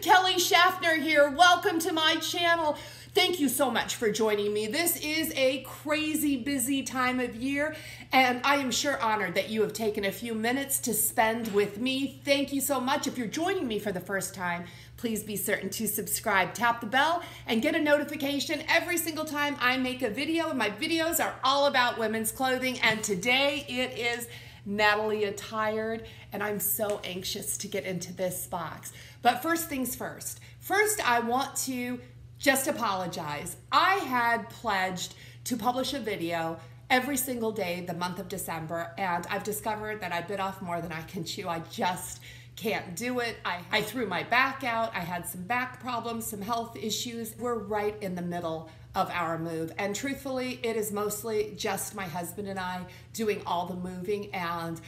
Kelly Shaffner here. Welcome to my channel. Thank you so much for joining me. This is a crazy busy time of year, and I am sure honored that you have taken a few minutes to spend with me. Thank you so much. If you're joining me for the first time, please be certain to subscribe, tap the bell, and get a notification every single time I make a video. And my videos are all about women's clothing, and today it is Natalie Attired, and I'm so anxious to get into this box. But first things first. First, I want to just apologize. I had pledged to publish a video every single day the month of December, and I've discovered that I bit off more than I can chew. I just can't do it. I threw my back out. I had some back problems, some health issues. We're right in the middle of our move, and truthfully, it is mostly just my husband and I doing all the moving. And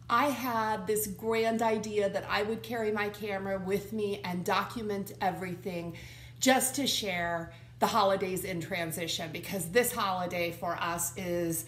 I had this grand idea that I would carry my camera with me and document everything just to share the holidays in transition, because this holiday for us is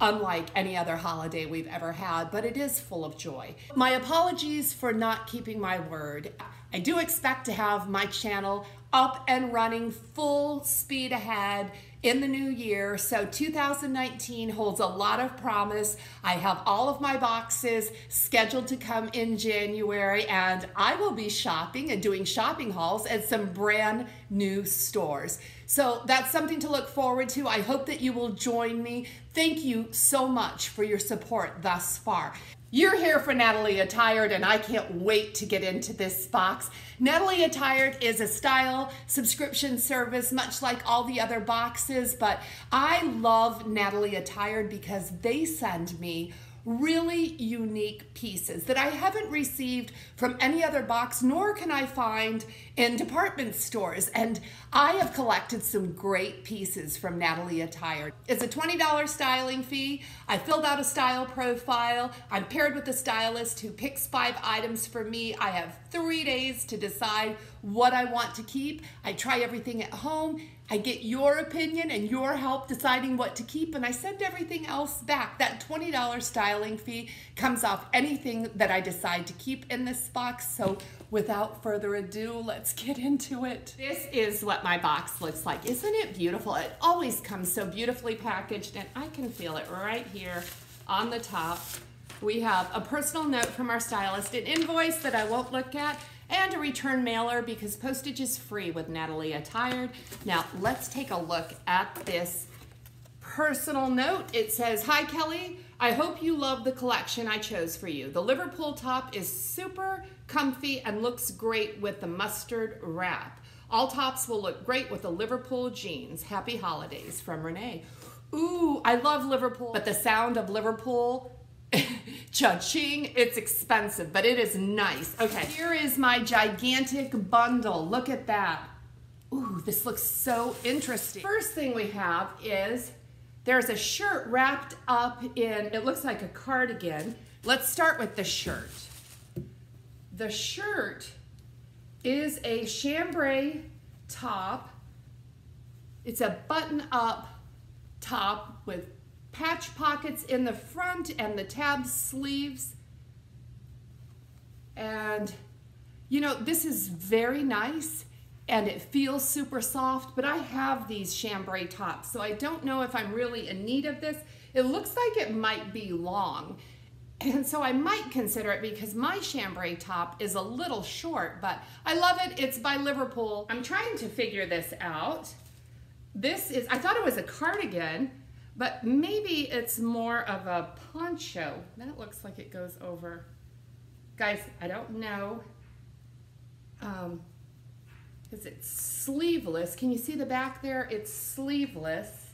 unlike any other holiday we've ever had, but it is full of joy. My apologies for not keeping my word. I do expect to have my channel up and running full speed ahead in the new year. So 2019 holds a lot of promise. I have all of my boxes scheduled to come in January, and I will be shopping and doing shopping hauls at some brand new stores. So that's something to look forward to. I hope that you will join me. Thank you so much for your support thus far. You're here for Natalie Attired, and I can't wait to get into this box. Natalie Attired is a style subscription service, much like all the other boxes, but I love Natalie Attired because they send me really unique pieces that I haven't received from any other box, nor can I find in department stores. And I have collected some great pieces from Natalie Attired. It's a $20 styling fee. I filled out a style profile. I'm paired with a stylist who picks 5 items for me. I have 3 days to decide what I want to keep. I try everything at home. I get your opinion and your help deciding what to keep, and I send everything else back. That $20 styling fee comes off anything that I decide to keep in this box. So without further ado, let's get into it. This is what my box looks like. Isn't it beautiful? It always comes so beautifully packaged, and I can feel it right here on the top. We have a personal note from our stylist, an invoice that I won't look at, and a return mailer because postage is free with Natalie Attired. Now, let's take a look at this personal note. It says, "Hi Kelly, I hope you love the collection I chose for you. The Liverpool top is super comfy and looks great with the mustard wrap. All tops will look great with the Liverpool jeans. Happy holidays," from Renee. Ooh, I love Liverpool, but the sound of Liverpool, cha-ching, it's expensive, but it is nice. Okay, here is my gigantic bundle. Look at that. Ooh, this looks so interesting. First thing we have is there's a shirt wrapped up in, it looks like a cardigan. Let's start with the shirt. The shirt is a chambray top. It's a button-up top with patch pockets in the front and the tab sleeves. And you know, this is very nice and it feels super soft, but I have these chambray tops, so I don't know if I'm really in need of this. It looks like it might be long, and so I might consider it because my chambray top is a little short, but I love it. It's by Liverpool. I'm trying to figure this out. This is, I thought it was a cardigan, but maybe it's more of a poncho. That looks like it goes over. Guys, I don't know. Is it sleeveless? Can you see the back there? It's sleeveless.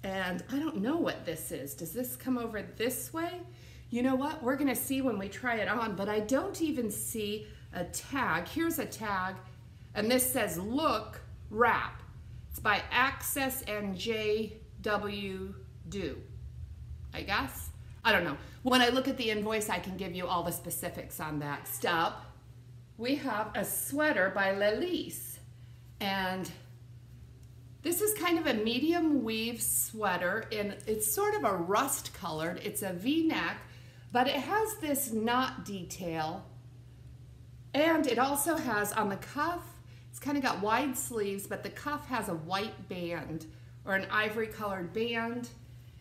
And I don't know what this is. Does this come over this way? You know what? We're gonna see when we try it on, but I don't even see a tag. Here's a tag, and this says "Look Wrap." It's by Access and J.W. Do, I guess. I don't know. When I look at the invoice, I can give you all the specifics on that. Next up, we have a sweater by Lelise, and this is kind of a medium weave sweater, and it's sort of a rust colored. It's a V-neck, but it has this knot detail And it also has on the cuff, it's kind of got wide sleeves, but the cuff has a white band or an ivory colored band.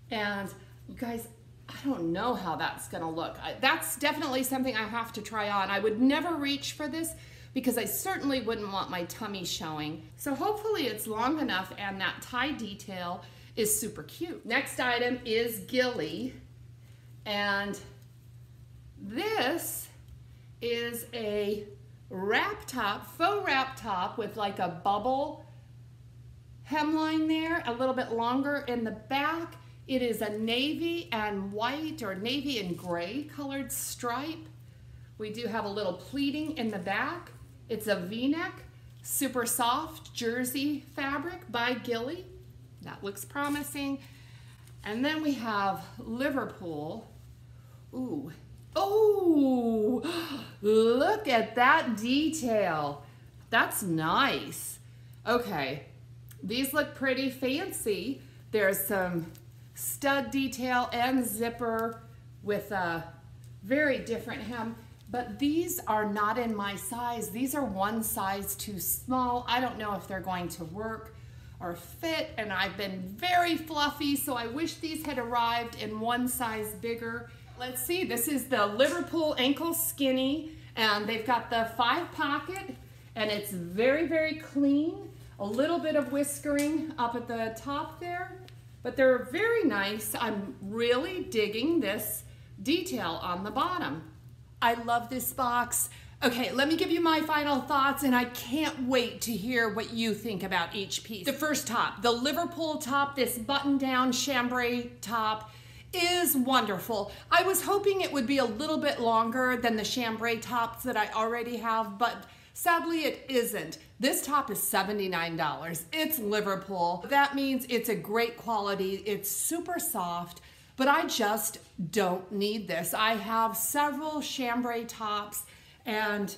And you guys, I don't know how that's gonna look. That's definitely something I have to try on. I would never reach for this because I certainly wouldn't want my tummy showing. So hopefully it's long enough and that tie detail is super cute. Next item is Hillie, and this is a wrap top, faux wrap top with like a bubble hemline there, a little bit longer in the back. It is a navy and white or navy and gray colored stripe. We do have a little pleating in the back. It's a V-neck, super soft jersey fabric by Hillie. That looks promising. And then we have Liverpool. Ooh. Oh, look at that detail. That's nice. Okay, these look pretty fancy. There's some stud detail and zipper with a very different hem, but these are not in my size. These are one size too small. I don't know if they're going to work or fit, and I've been very fluffy, so I wish these had arrived in one size bigger. Let's see, this is the Liverpool ankle skinny, and they've got the 5 pocket, and it's very, very clean. A little bit of whiskering up at the top there, but they're very nice. I'm really digging this detail on the bottom. I love this box. Okay, let me give you my final thoughts, and I can't wait to hear what you think about each piece. The first top, the Liverpool top, this button-down chambray top, is wonderful. I was hoping it would be a little bit longer than the chambray tops that I already have, but sadly it isn't. This top is $79. It's Liverpool. That means it's a great quality. It's super soft, but I just don't need this. I have several chambray tops, and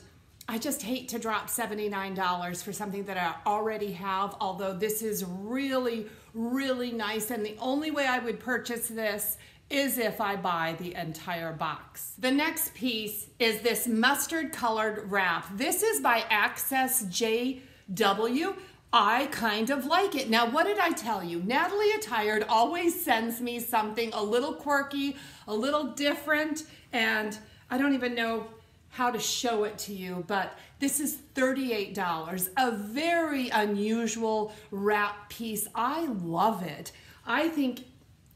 I just hate to drop $79 for something that I already have, although this is really, really nice, and the only way I would purchase this is if I buy the entire box. The next piece is this mustard colored wrap. This is by Access JW. I kind of like it. Now, what did I tell you? Natalie Attired always sends me something a little quirky, a little different, and I don't even know how to show it to you, but this is $38, a very unusual wrap piece. I love it. I think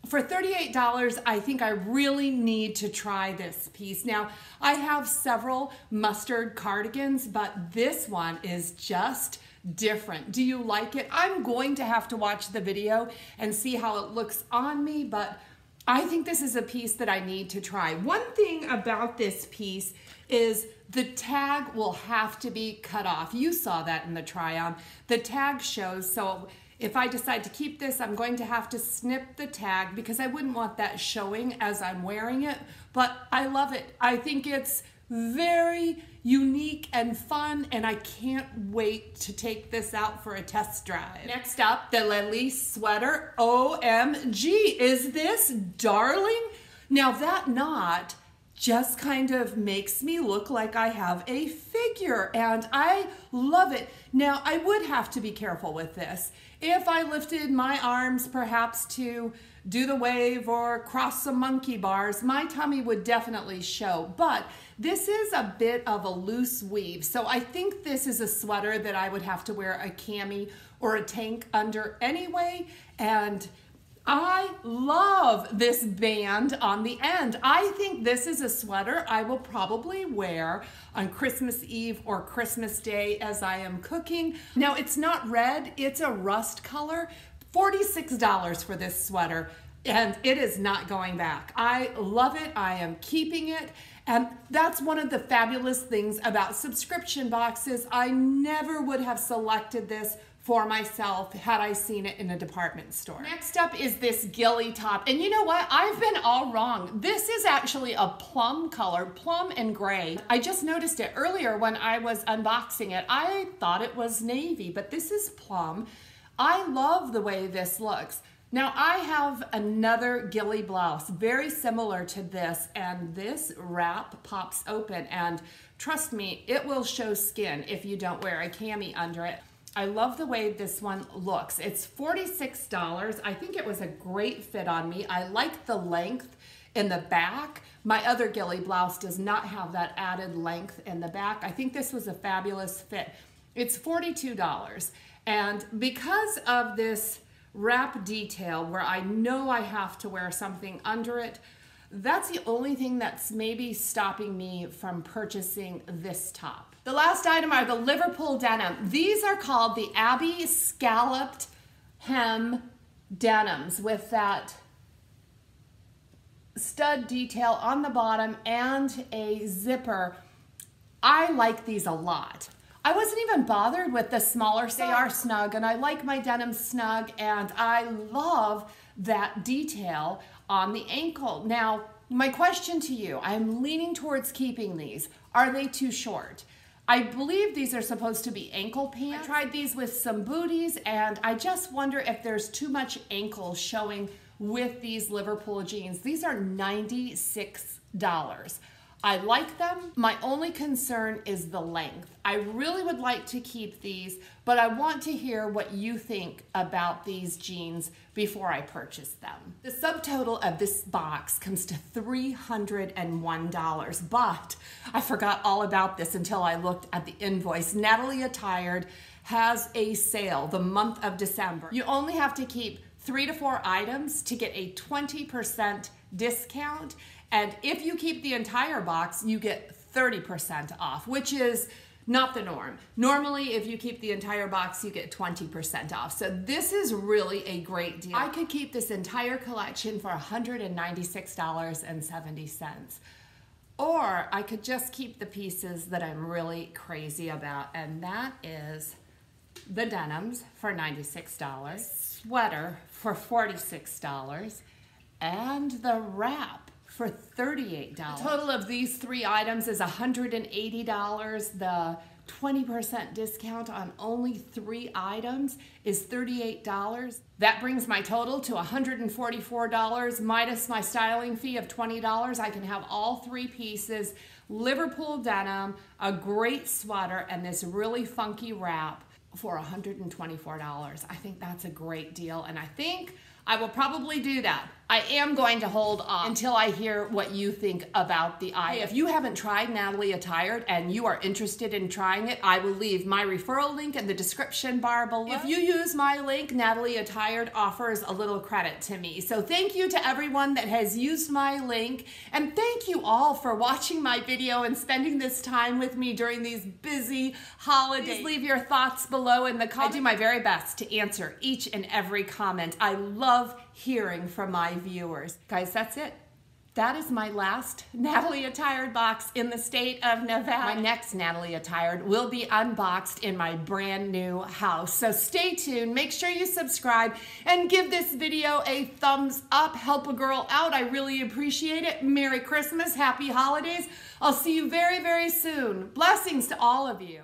for $38, I think I really need to try this piece. Now, I have several mustard cardigans, but this one is just different. Do you like it? I'm going to have to watch the video and see how it looks on me, but I think this is a piece that I need to try. One thing about this piece is the tag will have to be cut off. You saw that in the try-on. The tag shows, so if I decide to keep this, I'm going to have to snip the tag because I wouldn't want that showing as I'm wearing it, but I love it. I think it's very unique and fun, and I can't wait to take this out for a test drive. Next up, the Lelis sweater. OMG, is this darling? Now that knot just kind of makes me look like I have a figure, and I love it. Now, I would have to be careful with this. If I lifted my arms perhaps to do the wave or cross some monkey bars, my tummy would definitely show, but this is a bit of a loose weave, so I think this is a sweater that I would have to wear a cami or a tank under anyway, and I love this band on the end. I think this is a sweater I will probably wear on Christmas Eve or Christmas Day as I am cooking. Now, it's not red, it's a rust color. $46 for this sweater, and it is not going back. I love it, I am keeping it, and that's one of the fabulous things about subscription boxes. I never would have selected this for myself had I seen it in a department store. Next up is this Hillie top, and you know what? I've been all wrong. This is actually a plum color, plum and gray. I just noticed it earlier when I was unboxing it. I thought it was navy, but this is plum. I love the way this looks. Now I have another ghillie blouse, very similar to this, and this wrap pops open, and trust me, it will show skin if you don't wear a cami under it. I love the way this one looks. It's $46. I think it was a great fit on me. I like the length in the back. My other ghillie blouse does not have that added length in the back. I think this was a fabulous fit. It's $42. And because of this wrap detail where I know I have to wear something under it, that's the only thing that's maybe stopping me from purchasing this top. The last item are the Liverpool Denim. These are called the Abbey Scalloped Hem Denims with that stud detail on the bottom and a zipper. I like these a lot. I wasn't even bothered with the smaller, they are snug, and I like my denim snug, and I love that detail on the ankle. Now, my question to you, I'm leaning towards keeping these. Are they too short? I believe these are supposed to be ankle pants. I tried these with some booties, and I just wonder if there's too much ankle showing with these Liverpool jeans. These are $96. I like them. My only concern is the length. I really would like to keep these, but I want to hear what you think about these jeans before I purchase them. The subtotal of this box comes to $301, but I forgot all about this until I looked at the invoice. Natalie Attired has a sale the month of December. You only have to keep 3 to 4 items to get a 20% discount. And if you keep the entire box, you get 30% off, which is not the norm. Normally, if you keep the entire box, you get 20% off. So this is really a great deal. I could keep this entire collection for $196.70. Or I could just keep the pieces that I'm really crazy about, and that is the denims for $96, sweater for $46, and the wrap for $38. The total of these 3 items is $180. The 20% discount on only 3 items is $38. That brings my total to $144 minus my styling fee of $20. I can have all 3 pieces, Liverpool denim, a great sweater, and this really funky wrap for $124. I think that's a great deal, and I think I will probably do that. I am going to hold off until I hear what you think about the item. Hey, if you haven't tried Natalie Attired and you are interested in trying it, I will leave my referral link in the description bar below. If you use my link, Natalie Attired offers a little credit to me. So thank you to everyone that has used my link, and thank you all for watching my video and spending this time with me during these busy holidays. Please leave your thoughts below in the comments. I do my very best to answer each and every comment. I love hearing from my viewers. Guys, that's it. That is my last Natalie Attired box in the state of Nevada. My next Natalie Attired will be unboxed in my brand new house. So stay tuned, make sure you subscribe, and give this video a thumbs up. Help a girl out. I really appreciate it. Merry Christmas, happy holidays. I'll see you very, very soon. Blessings to all of you.